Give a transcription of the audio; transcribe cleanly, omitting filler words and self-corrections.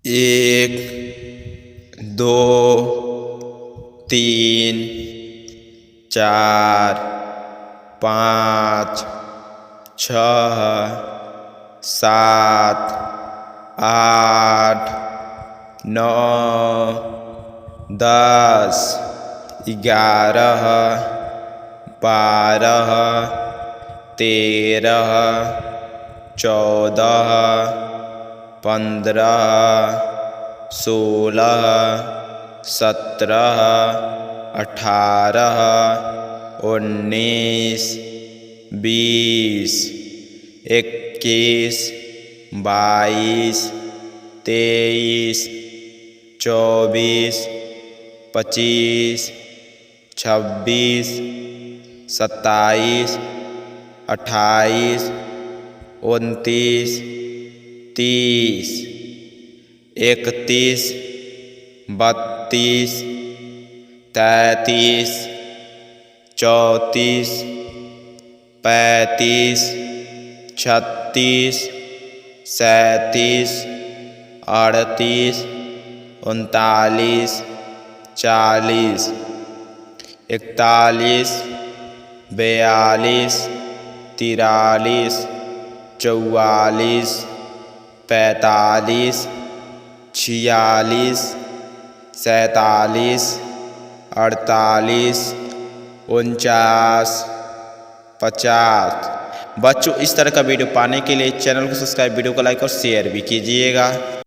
एक, दो, तीन, चार, पाँच, छः, सात, आठ, नौ, 10, 11, 12, 13, 14, 15, 16, 17, 18, 19, 20, 21, 22, 23, 24, 25, 26, 27, 28, 29, 30, 31, 32, 33, 34, 35, 36, 37, 38, 39, 40, 41, 42, 43, 44, 45, 46, 47, 48, 49, 50। बच्चों, इस तरह का वीडियो पाने के लिए चैनल को सब्सक्राइब, वीडियो को लाइक और शेयर भी कीजिएगा।